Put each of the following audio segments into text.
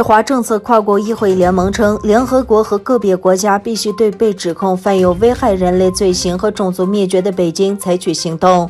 对华政策跨国议会联盟称，联合国和个别国家必须对被指控犯有危害人类罪行和种族灭绝的北京采取行动，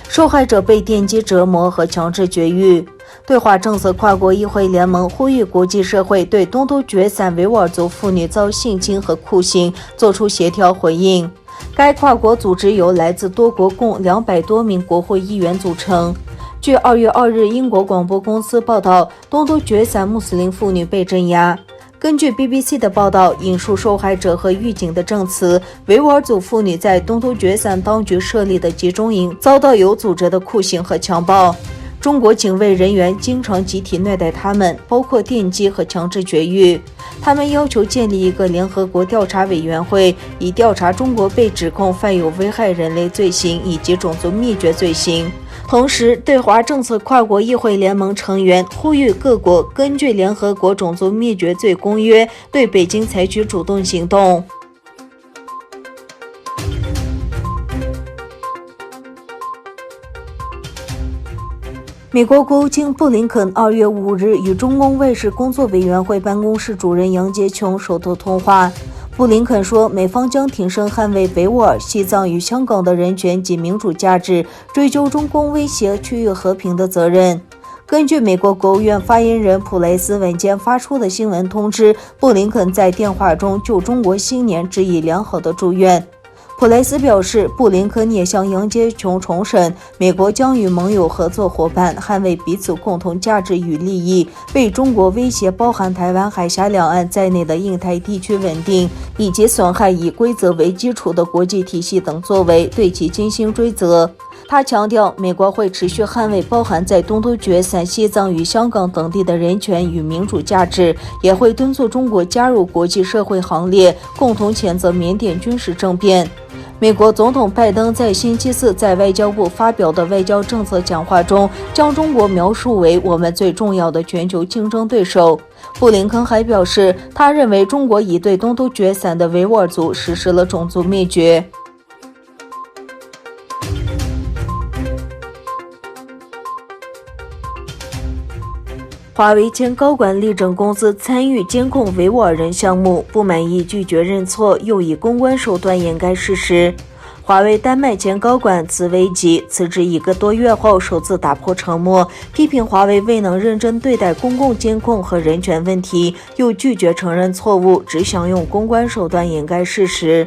受害者被电击折磨和强制绝育。对华政策跨国议会联盟呼吁国际社会对东突厥散维吾尔族妇女遭性侵和酷刑作出协调回应。该跨国组织由来自多国共200多名国会议员组成。据2月2日英国广播公司报道，东突厥散穆斯林妇女被镇压。根据 BBC 的报道，引述受害者和狱警的证词，维吾尔族妇女在东突厥散当局设立的集中营遭到有组织的酷刑和强暴。中国警卫人员经常集体虐待他们，包括电击和强制绝育。他们要求建立一个联合国调查委员会，以调查中国被指控犯有危害人类罪行以及种族灭绝罪行。同时，对华政策跨国议会联盟成员呼吁各国根据联合国种族灭绝罪公约对北京采取主动行动。美国国务卿布林肯2月5日与中共卫士工作委员会办公室主任杨洁琼首度通话。布林肯说，美方将挺身捍卫维吾尔、西藏与香港的人权及民主价值，追究中共威胁区域和平的责任。根据美国国务院发言人普雷斯晚间发出的新闻通知，布林肯在电话中就中国新年致以良好的祝愿。普雷斯表示，布林肯也向杨洁琼重申，美国将与盟友合作伙伴捍卫彼此共同价值与利益，为中国威胁包含台湾海峡两岸在内的印太地区稳定，以及损害以规则为基础的国际体系等作为，对其进行追责。他强调，美国会持续捍卫包含在东突厥散、西藏与香港等地的人权与民主价值，也会敦促中国加入国际社会行列，共同谴责缅甸军事政变。美国总统拜登在星期四在外交部发表的外交政策讲话中，将中国描述为我们最重要的全球竞争对手。布林肯还表示，他认为中国已对东突厥散的维吾尔族实施了种族灭绝。华为前高管力证公司参与监控维吾尔人项目，不满意拒绝认错，又以公关手段掩盖事实。华为丹麦前高管茨维吉辞职1个多月后首次打破沉默，批评华为未能认真对待公共监控和人权问题，又拒绝承认错误，只想用公关手段掩盖事实。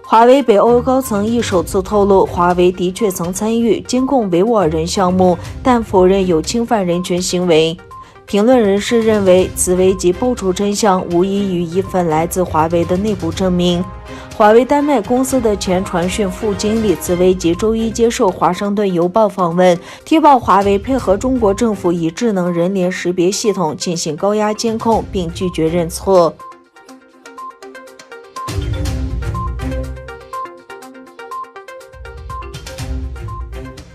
华为北欧高层亦首次透露，华为的确曾参与监控维吾尔人项目，但否认有侵犯人权行为。评论人士认为，茨维吉爆出真相无异于一份来自华为的内部证明。华为丹麦公司的前传讯副经理茨维吉周一接受《华盛顿邮报》访问，踢爆华为配合中国政府以智能人脸识别系统进行高压监控，并拒绝认错。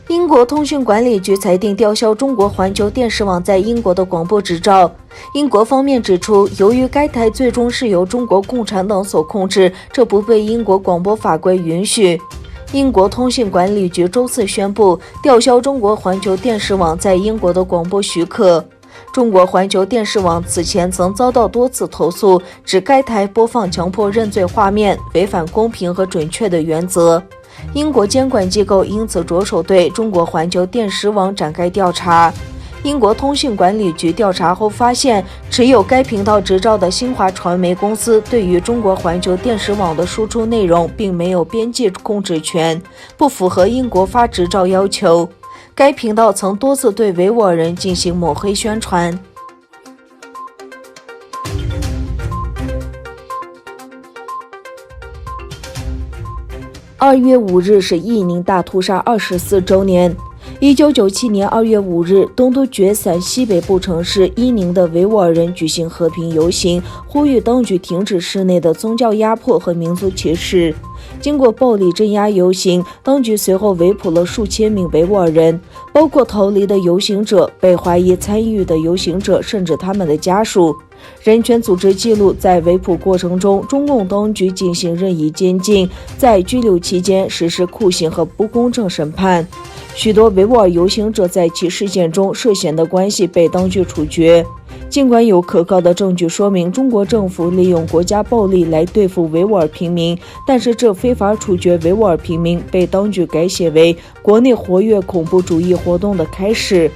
英国通讯管理局裁定吊销中国环球电视网在英国的广播执照。英国方面指出，由于该台最终是由中国共产党所控制，这不被英国广播法规允许。英国通讯管理局周四宣布吊销中国环球电视网在英国的广播许可。中国环球电视网此前曾遭到多次投诉，指该台播放强迫认罪画面，违反公平和准确的原则。英国监管机构因此着手对中国环球电视网展开调查。英国通讯管理局调查后发现，持有该频道执照的新华传媒公司对于中国环球电视网的输出内容并没有边际控制权，不符合英国发执照要求。该频道曾多次对维吾尔人进行抹黑宣传。2月5日是义宁大屠杀24周年。1997年2月5日，东突厥散西北部城市伊宁的维吾尔人举行和平游行，呼吁当局停止市内的宗教压迫和民族歧视。经过暴力镇压游行，当局随后围捕了数千名维吾尔人，包括逃离的游行者、被怀疑参与的游行者，甚至他们的家属。人权组织记录，在围捕过程中，中共当局进行任意监禁，在拘留期间实施酷刑和不公正审判。许多维吾尔游行者在其事件中涉嫌的关系被当局处决。尽管有可靠的证据说明中国政府利用国家暴力来对付维吾尔平民，但是这非法处决维吾尔平民被当局改写为国内活跃恐怖主义活动的开始。